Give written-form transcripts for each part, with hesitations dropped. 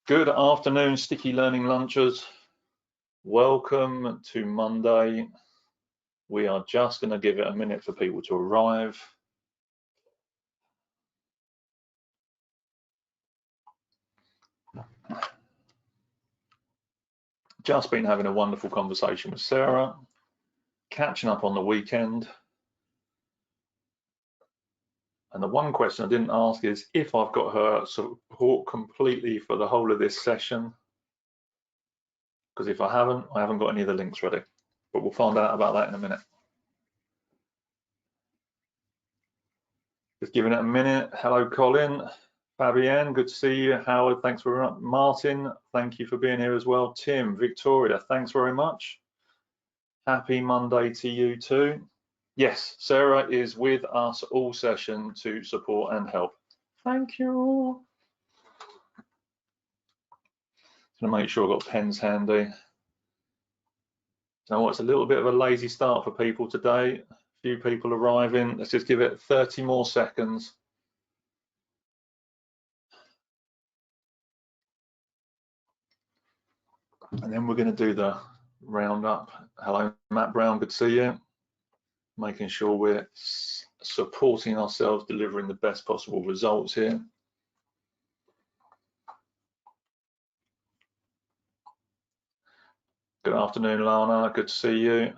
Good afternoon, Sticky Learning Lunchers. Welcome to Monday. We are just going to give it a minute for people to arrive. Just been having a wonderful conversation with Sarah, catching up on the weekend. And the one question I didn't ask is if I've got her support completely for the whole of this session. Because if I haven't got any of the links ready. But we'll find out about that in a minute. Just giving it a minute. Hello, Colin. Fabienne, good to see you. Howard, thanks very much. Martin, thank you for being here as well. Tim, Victoria, thanks very much. Happy Monday to you too. Yes, Sarah is with us all session to support and help. Thank you. Gonna make sure I've got pens handy. You know what, it's a little bit of a lazy start for people today. A few people arriving. Let's just give it 30 more seconds. And then we're going to do the roundup. Hello, Matt Brown, good to see you. Making sure we're supporting ourselves, delivering the best possible results here. Good afternoon, Lana, good to see you.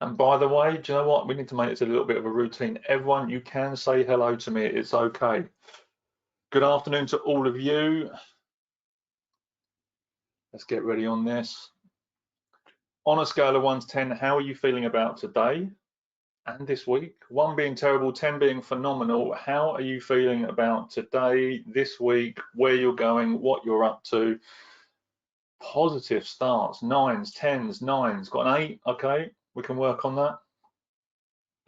And by the way, do you know what? We need to make this a little bit of a routine. Everyone, you can say hello to me. It's okay. Good afternoon to all of you. Let's get ready on this. On a scale of 1 to 10, how are you feeling about today and this week? 1 being terrible, 10 being phenomenal. How are you feeling about today, this week, where you're going, what you're up to? Positive starts, 9s, 10s, 9s. Got an 8, okay. We can work on that.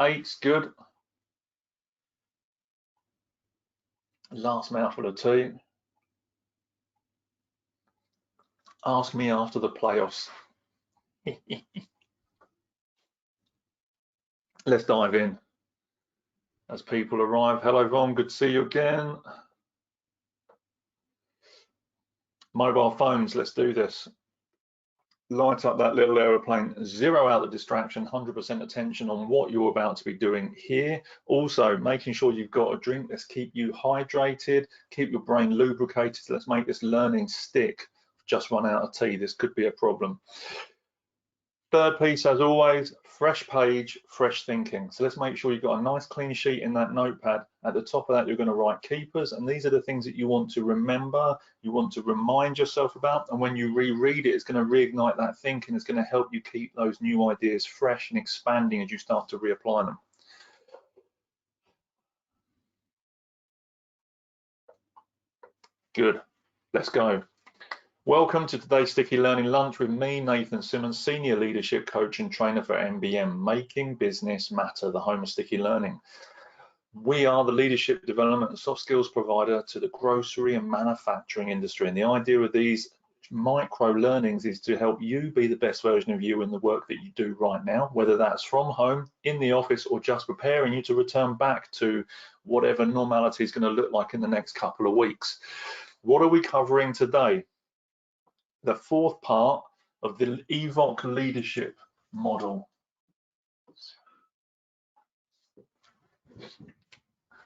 8's good. Last mouthful of tea. Ask me after the playoffs. Let's dive in. As people arrive, hello Von, good to see you again. Mobile phones, let's do this. Light up that little aeroplane, zero out the distraction, 100% attention on what you're about to be doing here. Also, making sure you've got a drink. Let's keep you hydrated, keep your brain lubricated. Let's make this learning stick. Just run out of tea, this could be a problem. Third piece, as always, fresh page, fresh thinking. So let's make sure you've got a nice clean sheet in that notepad. At the top of that, you're going to write keepers, and these are the things that you want to remember, you want to remind yourself about, and when you reread it, it's going to reignite that thinking. It's going to help you keep those new ideas fresh and expanding as you start to reapply them. Good, let's go. Welcome to today's Sticky Learning Lunch with me, Nathan Simmons, Senior Leadership Coach and Trainer for MBM, Making Business Matter, the home of Sticky Learning. We are the leadership development and soft skills provider to the grocery and manufacturing industry. And the idea of these micro learnings is to help you be the best version of you in the work that you do right now, whether that's from home, in the office, or just preparing you to return back to whatever normality is going to look like in the next couple of weeks. What are we covering today? The fourth part of the EVOC leadership model.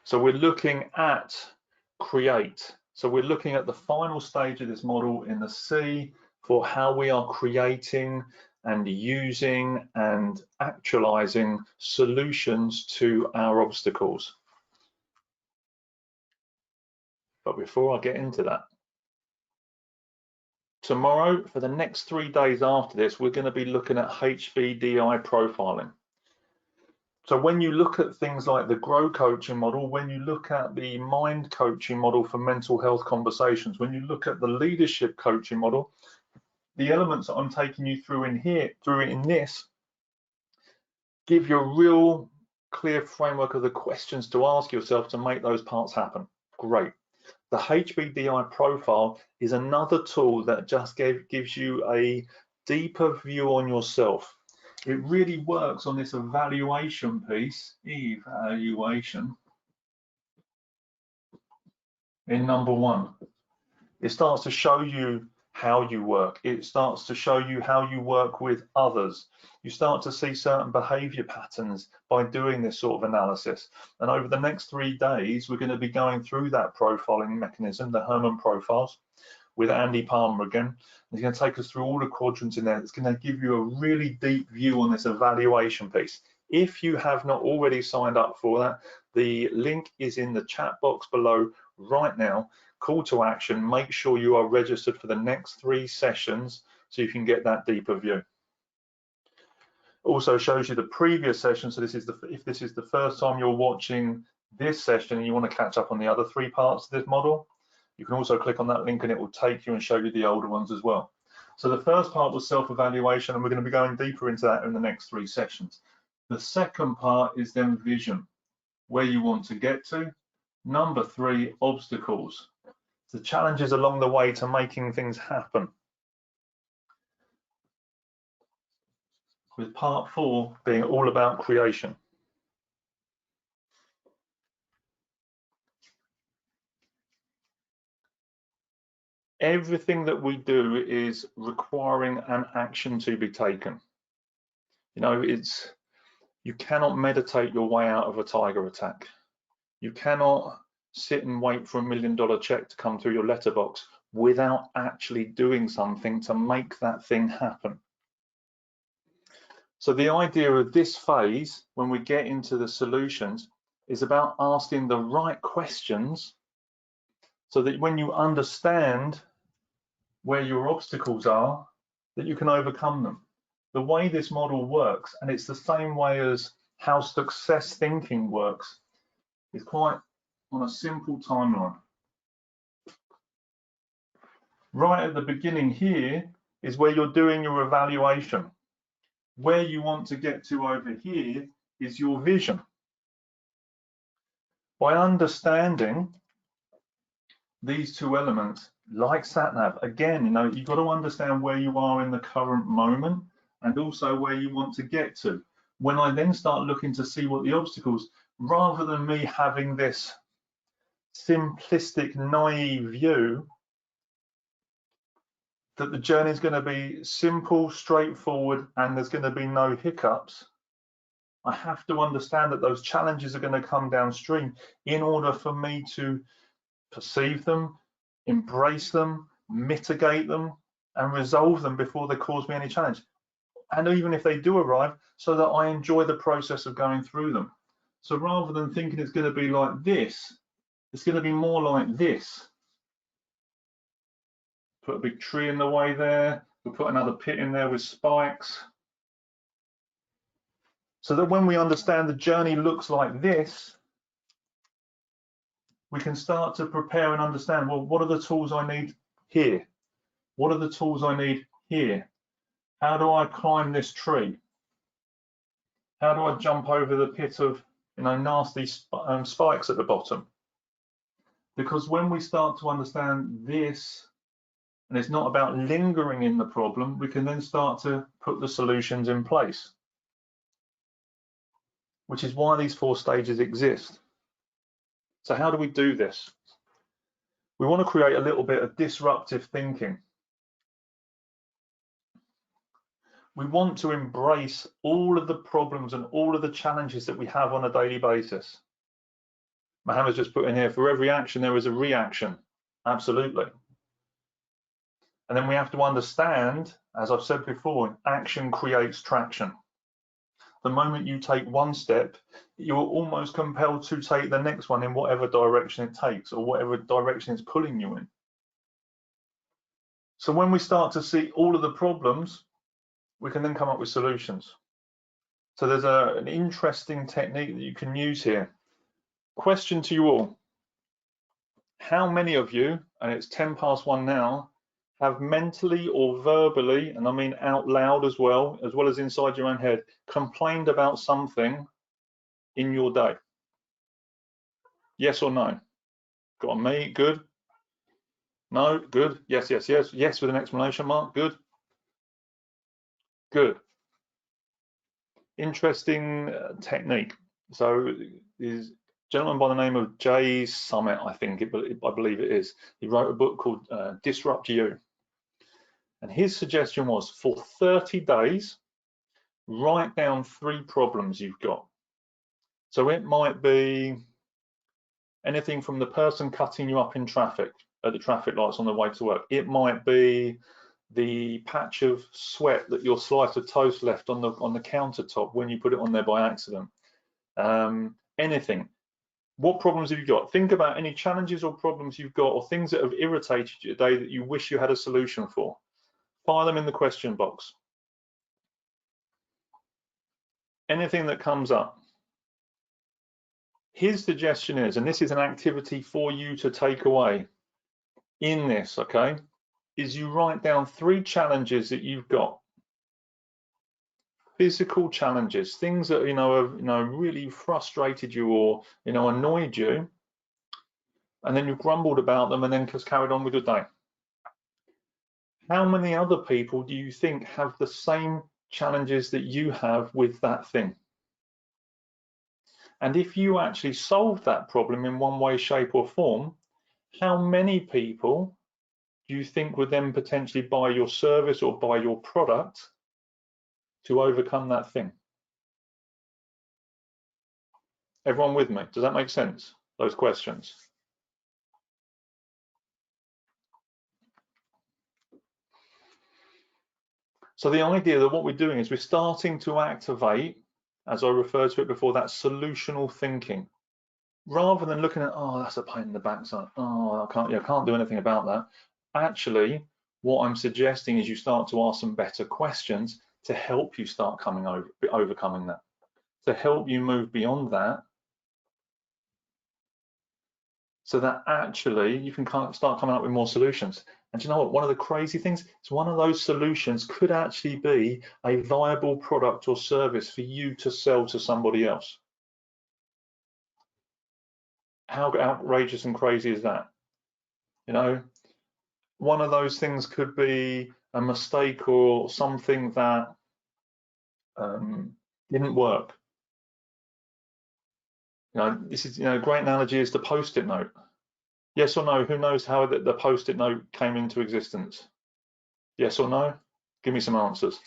So we're looking at create. So we're looking at the final stage of this model in the C for how we are creating and using and actualizing solutions to our obstacles. But before I get into that, tomorrow, for the next 3 days after this, we're going to be looking at HVDI profiling. So when you look at things like the Grow coaching model, when you look at the mind coaching model for mental health conversations, when you look at the leadership coaching model, the elements that I'm taking you through in this, give you a real clear framework of the questions to ask yourself to make those parts happen. Great. The HVDI profile is another tool that just gives you a deeper view on yourself. It really works on this evaluation piece, evaluation, in number 1. It starts to show you how you work. It starts to show you how you work with others. You start to see certain behavior patterns by doing this sort of analysis. And over the next 3 days, we're going to be going through that profiling mechanism, the Herman profiles, with Andy Palmer again. He's going to take us through all the quadrants in there. It's going to give you a really deep view on this evaluation piece. If you have not already signed up for that, the link is in the chat box below right now. Call to action, make sure you are registered for the next 3 sessions so you can get that deeper view. Also shows you the previous session, so this is if this is the first time you're watching this session and you want to catch up on the other 3 parts of this model, you can also click on that link and it will take you and show you the older ones as well. So the first part was self-evaluation, and we're going to be going deeper into that in the next 3 sessions. The second part is then vision, where you want to get to. Number 3, obstacles, the challenges along the way to making things happen. With part 4 being all about creation. Everything that we do is requiring an action to be taken. You know, you cannot meditate your way out of a tiger attack. You cannot sit and wait for $1 million check to come through your letterbox without actually doing something to make that thing happen. So the idea of this phase, when we get into the solutions, is about asking the right questions so that when you understand where your obstacles are, that you can overcome them. The way this model works, and it's the same way as how success thinking works, is quite on a simple timeline. Right at the beginning here is where you're doing your evaluation. Where you want to get to over here is your vision. By understanding these 2 elements, like SatNav, again, you know, you've got to understand where you are in the current moment and also where you want to get to. When I then start looking to see what the obstacles, rather than me having this simplistic, naive view that the journey is going to be simple, straightforward, and there's going to be no hiccups, I have to understand that those challenges are going to come downstream in order for me to perceive them, embrace them, mitigate them, and resolve them before they cause me any challenge. And even if they do arrive, so that I enjoy the process of going through them. So rather than thinking it's going to be like this, it's going to be more like this. Put a big tree in the way there. We'll put another pit in there with spikes. So that when we understand the journey looks like this, we can start to prepare and understand, well, what are the tools I need here? What are the tools I need here? How do I climb this tree? How do I jump over the pit of, you know, nasty spikes at the bottom? Because when we start to understand this, and it's not about lingering in the problem, we can then start to put the solutions in place, which is why these 4 stages exist. So how do we do this? We want to create a little bit of disruptive thinking. We want to embrace all of the problems and all of the challenges that we have on a daily basis. Mohammed's just put in here, for every action there is a reaction. Absolutely. And then we have to understand, as I've said before, action creates traction. The moment you take one step, you're almost compelled to take the next one in whatever direction it takes or whatever direction it's pulling you in. So when we start to see all of the problems, we can then come up with solutions. So there's an interesting technique that you can use here. Question to you all. How many of you, and it's 1:10 now, have mentally or verbally, and I mean out loud as well as inside your own head, complained about something in your day? Yes or no? Got a me? Good. No, good. Yes, yes, yes. Yes with an exclamation mark. Good. Good. Interesting technique. So is a gentleman by the name of Jay Summit, I believe it is. He wrote a book called Disrupt You. And his suggestion was for 30 days, write down 3 problems you've got. So it might be anything from the person cutting you up in traffic at the traffic lights on the way to work. It might be the patch of sweat that your slice of toast left on the countertop when you put it on there by accident. Anything. What problems have you got? Think about any challenges or problems you've got, or things that have irritated you today that you wish you had a solution for. Fire them in the question box. Anything that comes up. His suggestion is, and this is an activity for you to take away in this, okay, is you write down 3 challenges that you've got. Physical challenges, things that have really frustrated you or annoyed you, and then you've grumbled about them and then just carried on with your day. How many other people do you think have the same challenges that you have with that thing? And if you actually solved that problem in one way, shape, or form, how many people do you think would then potentially buy your service or buy your product to overcome that thing? Everyone with me? Does that make sense? Those questions. So the idea that what we're doing is we're starting to activate, as I referred to it before, that solutional thinking. Rather than looking at, oh, that's a pain in the backside, oh, I can't do anything about that. Actually, what I'm suggesting is you start to ask some better questions to help you start overcoming that, to help you move beyond that, so that actually you can start coming up with more solutions. And you know what? One of the crazy things is one of those solutions could actually be a viable product or service for you to sell to somebody else. How outrageous and crazy is that? One of those things could be a mistake or something that didn't work. This is, a great analogy is the Post-it note. Yes or no? Who knows how the Post-it note came into existence? Yes or no? Give me some answers.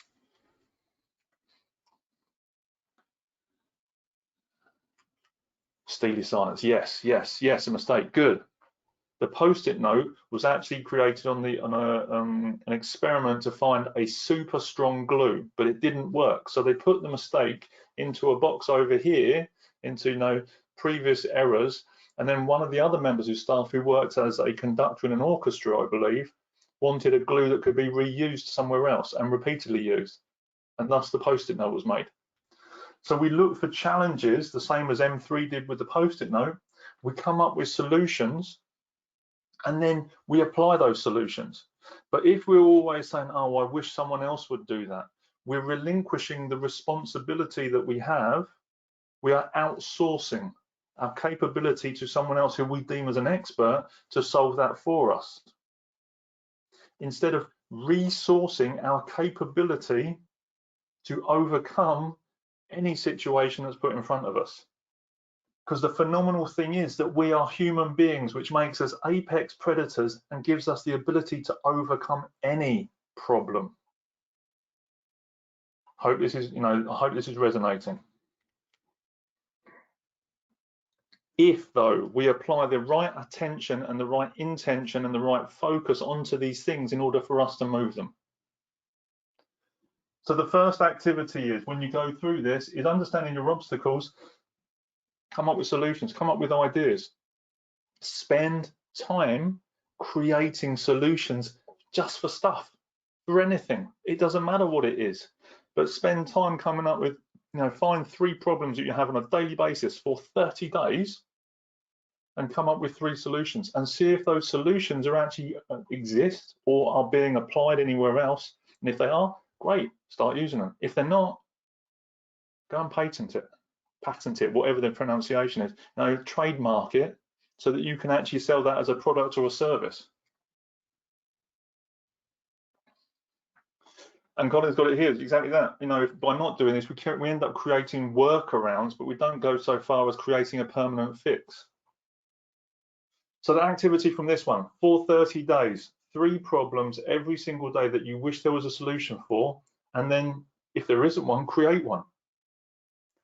Steely silence. Yes, yes, yes. A mistake. Good. The Post-it note was actually created on an experiment to find a super strong glue, but it didn't work. So they put the mistake into a box over here, into previous errors. And then one of the other members of staff who worked as a conductor in an orchestra, I believe, wanted a glue that could be reused somewhere else and repeatedly used. And thus the Post-it note was made. So we look for challenges, the same as M3 did with the Post-it note. We come up with solutions, and then we apply those solutions. But if we're always saying, oh, I wish someone else would do that, we're relinquishing the responsibility that we have. We are outsourcing our capability to someone else who we deem as an expert to solve that for us, instead of resourcing our capability to overcome any situation that's put in front of us. Because the phenomenal thing is that we are human beings, which makes us apex predators and gives us the ability to overcome any problem. Hope this is, I hope this is resonating. If, though, we apply the right attention and the right intention and the right focus onto these things in order for us to move them. So the first activity is, when you go through this, is understanding your obstacles, come up with solutions, come up with ideas. Spend time creating solutions just for stuff, for anything. It doesn't matter what it is, but spend time coming up with, find 3 problems that you have on a daily basis for 30 days and come up with 3 solutions and see if those solutions are actually exist or are being applied anywhere else. And if they are, great, start using them. If they're not, go and patent it, whatever the pronunciation is. Trademark it so that you can actually sell that as a product or a service. And Colin's got it here, it's exactly that. You know, if by not doing this, we end up creating workarounds, but we don't go so far as creating a permanent fix. So the activity from this one, for 30 days, 3 problems every single day that you wish there was a solution for, and then if there isn't one, create one.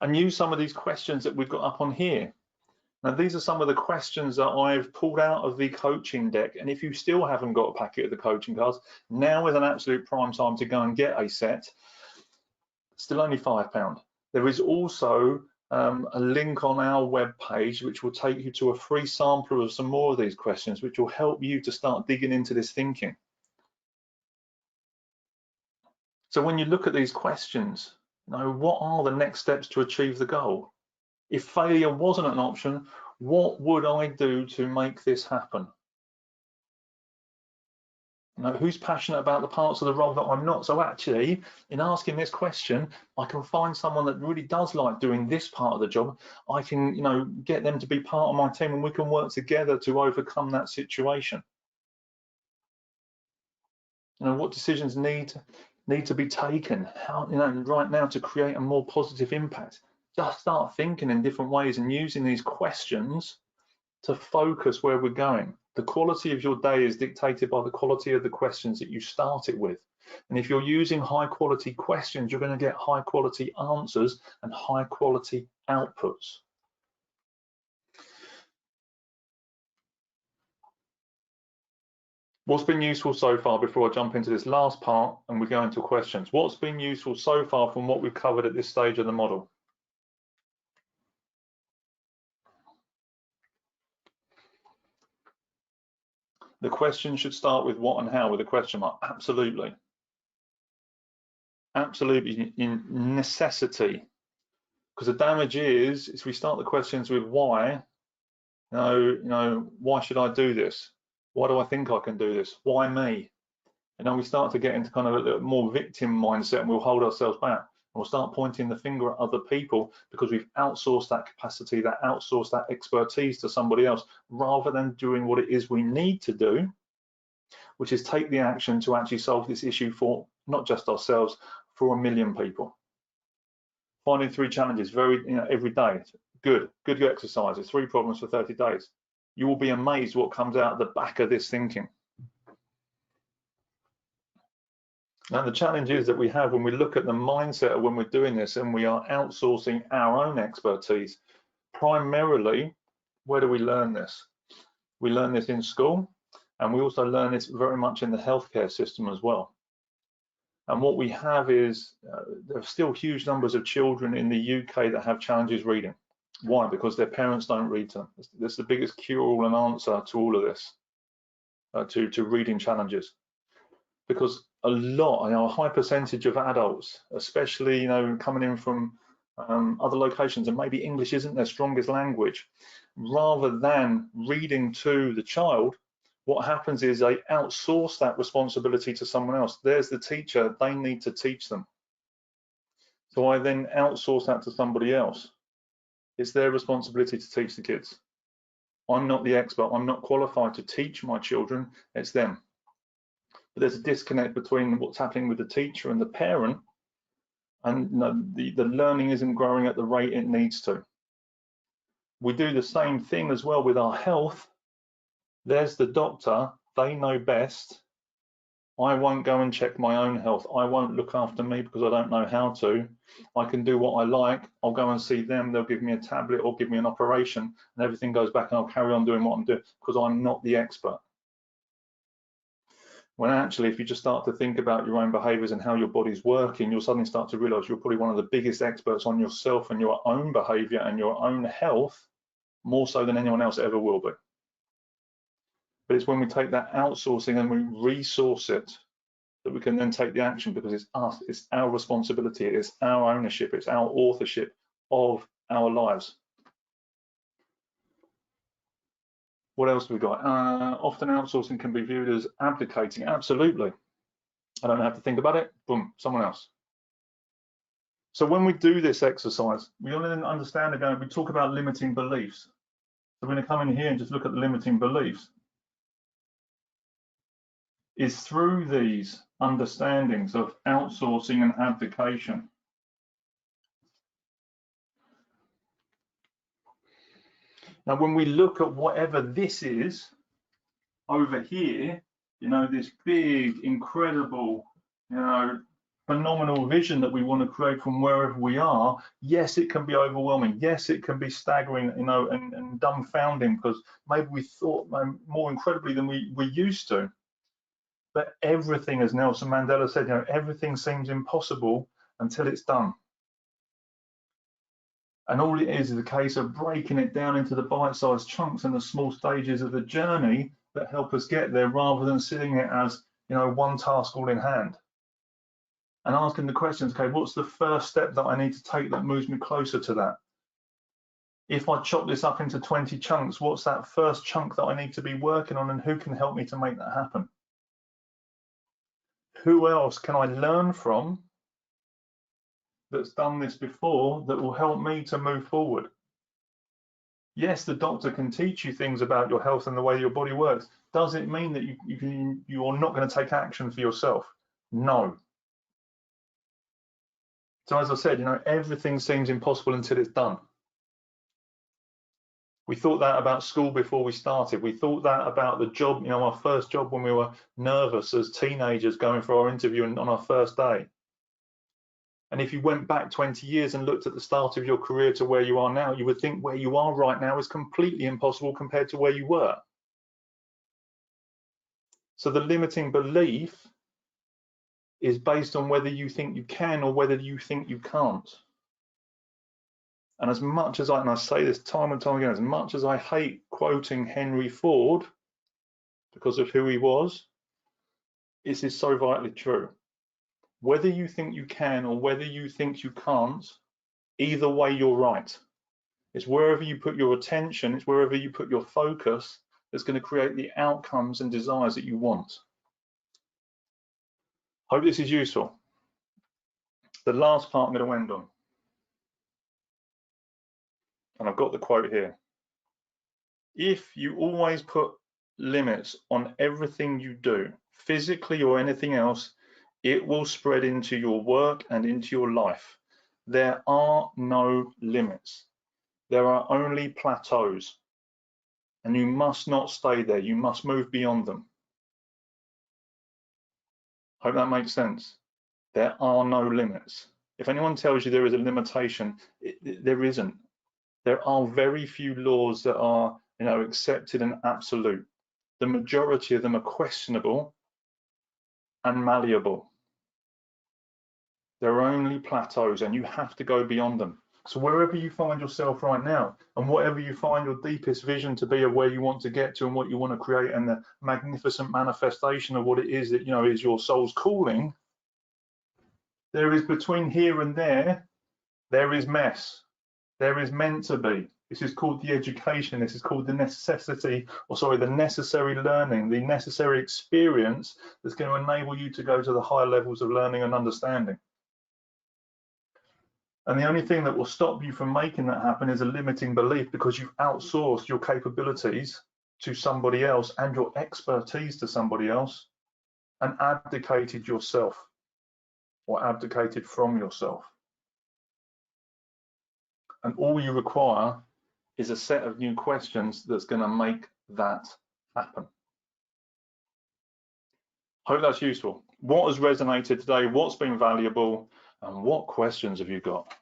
And use some of these questions that we've got up on here. Now, these are some of the questions that I've pulled out of the coaching deck. And if you still haven't got a packet of the coaching cards, now is an absolute prime time to go and get a set. Still only £5. There is also a link on our web page which will take you to a free sampler of some more of these questions, which will help you to start digging into this thinking. So when you look at these questions, you know, what are the next steps to achieve the goal? If failure wasn't an option, what would I do to make this happen? You know, who's passionate about the parts of the role that I'm not? So actually, in asking this question, I can find someone that really does like doing this part of the job. I can, you know, get them to be part of my team, and we can work together to overcome that situation. You know, what decisions need to be taken? How, you know, right now to create a more positive impact. Just start thinking in different ways and using these questions to focus where we're going. The quality of your day is dictated by the quality of the questions that you start it with. And if you're using high quality questions, you're going to get high quality answers and high quality outputs. What's been useful so far before I jump into this last part and we go into questions? What's been useful so far from what we've covered at this stage of the model? The question should start with what and how with a question mark. Absolutely. Absolutely in necessity. Because the damage is we start the questions with why. You know, why should I do this? Why do I think I can do this? Why me? And then we start to get into kind of a little more victim mindset, and we'll hold ourselves back. And we'll start pointing the finger at other people because we've outsourced that capacity, outsourced that expertise to somebody else, rather than doing what it is we need to do, which is take the action to actually solve this issue for not just ourselves, for 1 million people. Finding 3 challenges every day. Good exercises, 3 problems for 30 days. You will be amazed what comes out the back of this thinking. Now, the challenge is that we have when we look at the mindset of when we're doing this and we are outsourcing our own expertise, primarily, where do we learn this? We learn this in school, and we also learn this very much in the healthcare system as well. And what we have is there are still huge numbers of children in the UK that have challenges reading. Why? Because their parents don't read to them. That's the biggest cure-all and answer to all of this, to reading challenges. Because a high percentage of adults, especially, you know, coming in from other locations, and maybe English isn't their strongest language, rather than reading to the child, what happens is they outsource that responsibility to someone else. There's the teacher, they need to teach them. So I then outsource that to somebody else. It's their responsibility to teach the kids. I'm not the expert, I'm not qualified to teach my children, it's them. But there's a disconnect between what's happening with the teacher and the parent, and the learning isn't growing at the rate it needs to. We do the same thing as well with our health. There's the doctor, they know best. I won't go and check my own health. I won't look after me because I don't know how to. I can do what I like. I'll go and see them. They'll give me a tablet or give me an operation, and everything goes back, and I'll carry on doing what I'm doing because I'm not the expert. When actually, if you just start to think about your own behaviors and how your body's working, you'll suddenly start to realize you're probably one of the biggest experts on yourself and your own behavior and your own health, more so than anyone else ever will be. But it's when we take that outsourcing and we resource it that we can then take the action, because it's us, it's our responsibility, it's our ownership, it's our authorship of our lives. What else have we got? Often outsourcing can be viewed as abdicating. Absolutely. I don't have to think about it. Boom, someone else. So when we do this exercise, we only understand again, we talk about limiting beliefs. So we're going to come in here and just look at the limiting beliefs. is through these understandings of outsourcing and abdication. Now, when we look at whatever this is over here, you know, this big, incredible, you know, phenomenal vision that we want to create from wherever we are, yes, it can be overwhelming. Yes, it can be staggering, you know, and dumbfounding, because maybe we thought more incredibly than we used to. But everything, as Nelson Mandela said, you know, everything seems impossible until it's done. And all it is a case of breaking it down into the bite-sized chunks and the small stages of the journey that help us get there, rather than seeing it as, you know, one task all in hand. And asking the questions, okay, what's the first step that I need to take that moves me closer to that? If I chop this up into 20 chunks, what's that first chunk that I need to be working on, and who can help me to make that happen? Who else can I learn from that's done this before that will help me to move forward? Yes, the doctor can teach you things about your health and the way your body works. Does it mean that you're not going to take action for yourself? No. So as I said, you know, everything seems impossible until it's done. We thought that about school before we started. We thought that about the job, you know, our first job when we were nervous as teenagers going for our interview and on our first day. And if you went back 20 years and looked at the start of your career to where you are now, you would think where you are right now is completely impossible compared to where you were. So the limiting belief is based on whether you think you can or whether you think you can't. And as much as I say this time and time again, as much as I hate quoting Henry Ford because of who he was, this is so vitally true. Whether you think you can or whether you think you can't, either way you're right. It's wherever you put your attention, it's wherever you put your focus that's going to create the outcomes and desires that you want. Hope this is useful. The last part I'm going to end on. And I've got the quote here. If you always put limits on everything you do, physically or anything else, it will spread into your work and into your life. There are no limits. There are only plateaus. And you must not stay there. You must move beyond them. Hope that makes sense. There are no limits. If anyone tells you there is a limitation, there isn't. There are very few laws that are, you know, accepted and absolute. The majority of them are questionable and malleable. There are only plateaus, and you have to go beyond them. So wherever you find yourself right now, and whatever you find your deepest vision to be of where you want to get to and what you want to create, and the magnificent manifestation of what it is that, you know, is your soul's calling, there is between here and there is mess. There is meant to be. This is called the education. This is called the necessity, or sorry, the necessary learning, the necessary experience that's going to enable you to go to the higher levels of learning and understanding. And the only thing that will stop you from making that happen is a limiting belief, because you've outsourced your capabilities to somebody else and your expertise to somebody else, and abdicated yourself, or abdicated from yourself. And all you require is a set of new questions that's going to make that happen. Hope that's useful. What has resonated today? What's been valuable? And what questions have you got?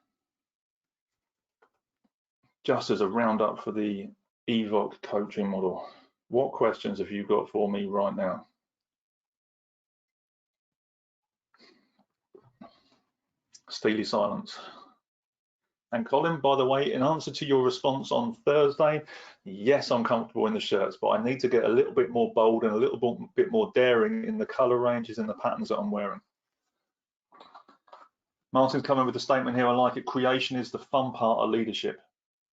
Just as a roundup for the EVOC coaching model, what questions have you got for me right now? Steely silence. And Colin, by the way, in answer to your response on Thursday, yes, I'm comfortable in the shirts, but I need to get a little bit more bold and a little bit more daring in the color ranges and the patterns that I'm wearing. Martin's coming with a statement here. I like it. Creation is the fun part of leadership.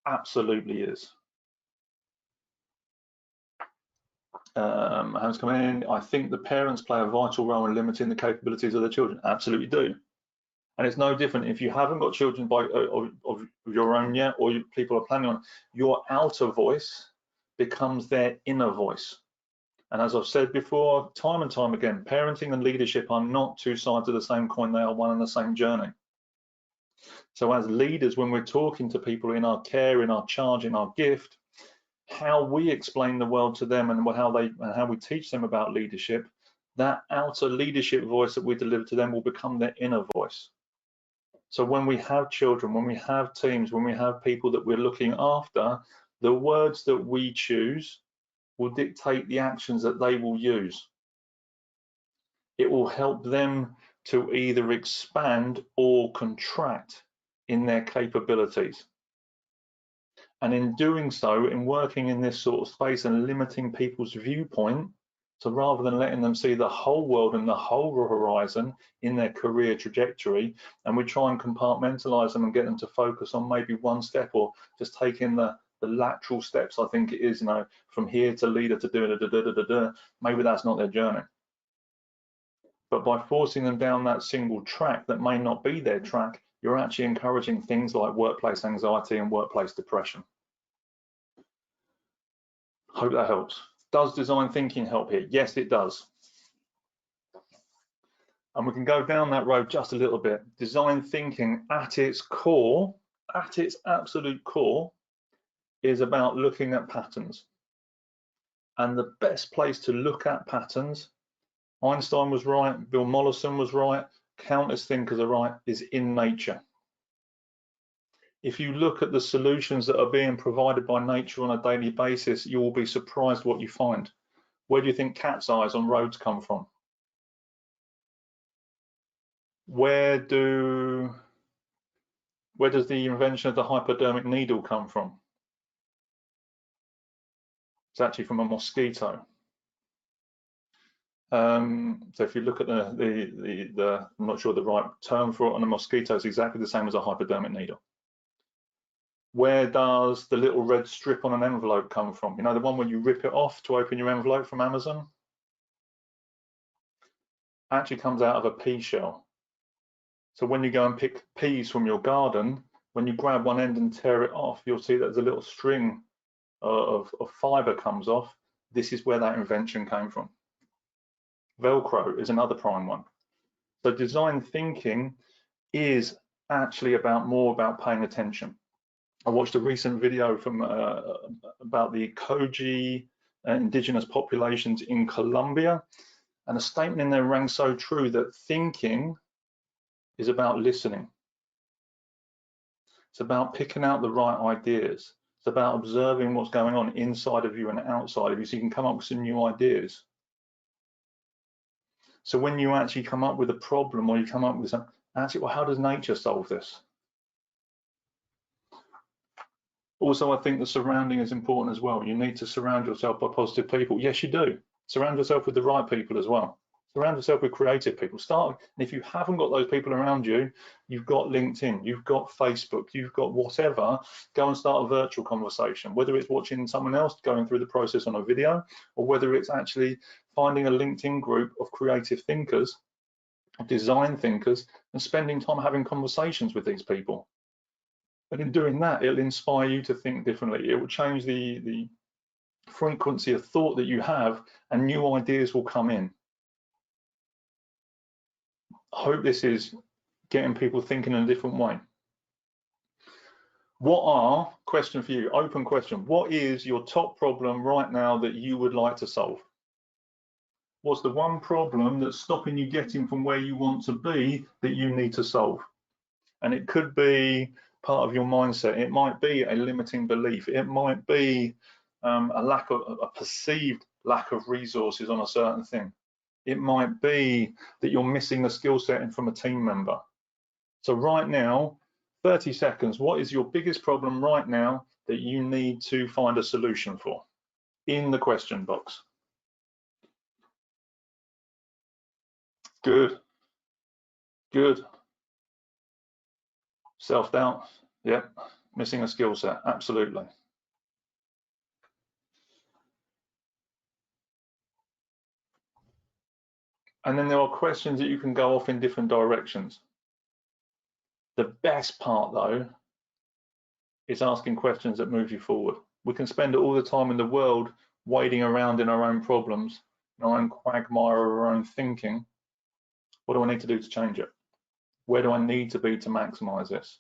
Absolutely is. Hans coming in. I think the parents play a vital role in limiting the capabilities of their children. Absolutely do. And it's no different if you haven't got children of your own yet, or people are planning on. Your outer voice becomes their inner voice. And as I've said before, time and time again, parenting and leadership are not two sides of the same coin, they are one and the same journey. So as leaders, when we're talking to people in our care, in our charge, in our gift, how we explain the world to them and how we teach them about leadership, that outer leadership voice that we deliver to them will become their inner voice. So when we have children, when we have teams, when we have people that we're looking after, the words that we choose will dictate the actions that they will use. It will help them to either expand or contract in their capabilities. And in doing so, in working in this sort of space and limiting people's viewpoint, so rather than letting them see the whole world and the whole horizon in their career trajectory, and we try and compartmentalize them and get them to focus on maybe one step or just taking the lateral steps, I think it is, you know, from here to leader to do maybe that's not their journey. But by forcing them down that single track that may not be their track, you're actually encouraging things like workplace anxiety and workplace depression. Hope that helps. Does design thinking help here? Yes, it does. And we can go down that road just a little bit. Design thinking at its core, at its absolute core, is about looking at patterns. And the best place to look at patterns, Einstein was right, Bill Mollison was right, countless thinkers are right, is in nature. If you look at the solutions that are being provided by nature on a daily basis, you will be surprised what you find. Where do you think cat's eyes on roads come from? Where does the invention of the hypodermic needle come from? It's actually from a mosquito. So if you look at I'm not sure the right term for it on a mosquito, is exactly the same as a hypodermic needle. Where does the little red strip on an envelope come from? You know, the one where you rip it off to open your envelope from Amazon? Actually comes out of a pea shell. So when you go and pick peas from your garden, when you grab one end and tear it off, you'll see that there's a little string of fiber comes off. This is where that invention came from. Velcro is another prime one. So design thinking is actually more about paying attention. I watched a recent video from about the Koji indigenous populations in Colombia, and a statement in there rang so true that thinking is about listening. It's about picking out the right ideas. It's about observing what's going on inside of you and outside of you so you can come up with some new ideas. So when you actually come up with a problem or you come up with something, actually, well, how does nature solve this? Also, I think the surrounding is important as well. You need to surround yourself by positive people. Yes, you do. Surround yourself with the right people as well. Surround yourself with creative people. And if you haven't got those people around you, you've got LinkedIn, you've got Facebook, you've got whatever, go and start a virtual conversation, whether it's watching someone else going through the process on a video, or whether it's actually finding a LinkedIn group of creative thinkers, design thinkers, and spending time having conversations with these people. And in doing that, it'll inspire you to think differently. It will change the frequency of thought that you have, and new ideas will come in. I hope this is getting people thinking in a different way. Question for you, open question, what is your top problem right now that you would like to solve? What's the one problem that's stopping you getting from where you want to be that you need to solve? And it could be part of your mindset. It might be a limiting belief. It might be a perceived lack of resources on a certain thing. It might be that you're missing a skill set from a team member. So right now, 30 seconds, what is your biggest problem right now that you need to find a solution for? In the question box. Good. Good. Self-doubt. Yep. Missing a skill set. Absolutely. And then there are questions that you can go off in different directions. The best part, though, is asking questions that move you forward. We can spend all the time in the world wading around in our own problems, in our own quagmire of our own thinking, what do I need to do to change it? Where do I need to be to maximize this?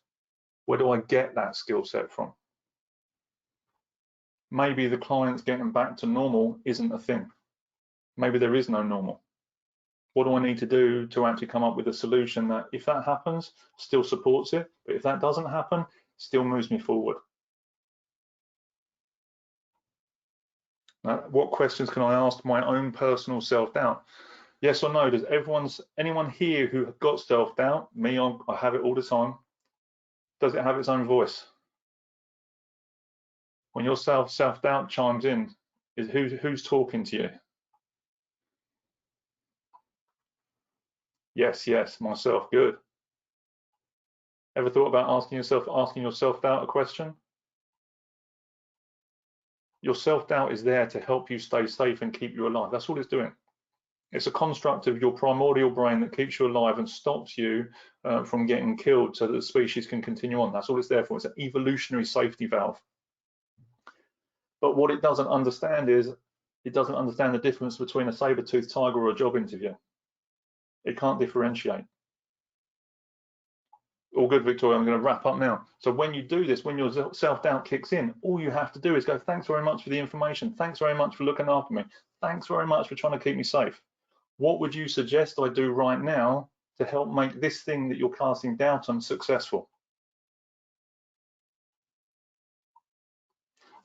Where do I get that skill set from? Maybe the client's getting back to normal isn't a thing. Maybe there is no normal. What do I need to do to actually come up with a solution that, if that happens, still supports it, but if that doesn't happen, still moves me forward? What questions can I ask my own personal self-doubt? Yes or no? Does anyone here who have got self-doubt, me, I have it all the time, does it have its own voice? When your self-doubt chimes in, who's talking to you? Yes, myself, good. Ever thought about asking your self-doubt a question? Your self-doubt is there to help you stay safe and keep you alive. That's all it's doing. It's a construct of your primordial brain that keeps you alive and stops you from getting killed so that the species can continue on. That's all it's there for. It's an evolutionary safety valve. But what it doesn't understand is, it doesn't understand the difference between a saber-toothed tiger or a job interview. It can't differentiate. All good, Victoria. I'm going to wrap up now. So when you do this, when your self-doubt kicks in, all you have to do is go, thanks very much for the information. Thanks very much for looking after me. Thanks very much for trying to keep me safe. What would you suggest I do right now to help make this thing that you're casting doubt on successful?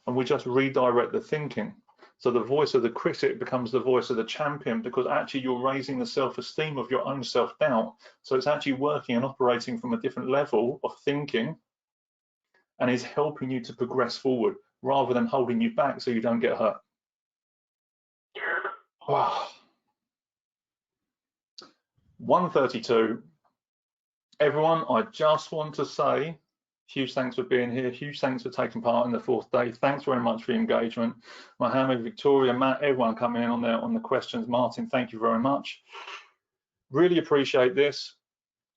And we just redirect the thinking. So the voice of the critic becomes the voice of the champion, because actually you're raising the self-esteem of your own self-doubt. So it's actually working and operating from a different level of thinking and is helping you to progress forward rather than holding you back so you don't get hurt. Wow. 1:32. Everyone, I just want to say huge thanks for being here. Huge thanks for taking part in the 4th day. Thanks very much for your engagement. Mohammed, Victoria, Matt, everyone coming in on the questions. Martin, thank you very much. Really appreciate this.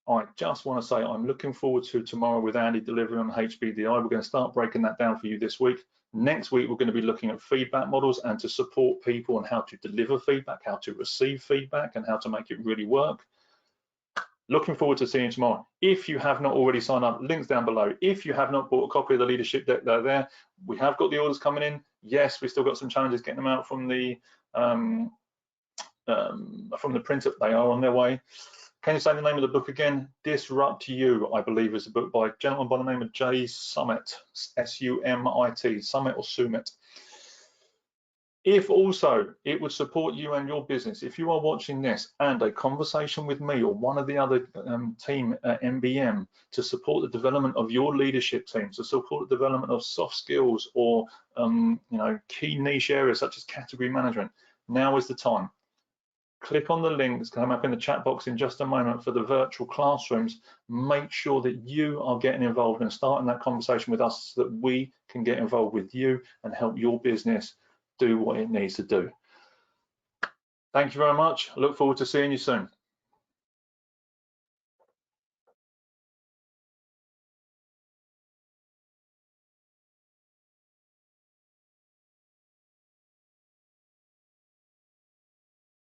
I just want to say I'm looking forward to tomorrow with Andy delivering on HVDI. We're going to start breaking that down for you this week. Next week, we're going to be looking at feedback models and to support people on how to deliver feedback, how to receive feedback, and how to make it really work. Looking forward to seeing you tomorrow. If you have not already signed up, links down below. If you have not bought a copy of the leadership deck, they're there. We have got the orders coming in. Yes, we still got some challenges getting them out from the printer. They are on their way. Can you say the name of the book again? Disrupt You, I believe, is a book by a gentleman by the name of Jay Summit, S-U-M-I-T, Summit or Sumit. If also it would support you and your business, if you are watching this and a conversation with me or one of the other team at MBM to support the development of your leadership team, to support the development of soft skills or key niche areas such as category management, now is the time. Click on the link that's coming up in the chat box in just a moment for the virtual classrooms. Make sure that you are getting involved and starting that conversation with us so that we can get involved with you and help your business do what it needs to do. Thank you very much. I look forward to seeing you soon.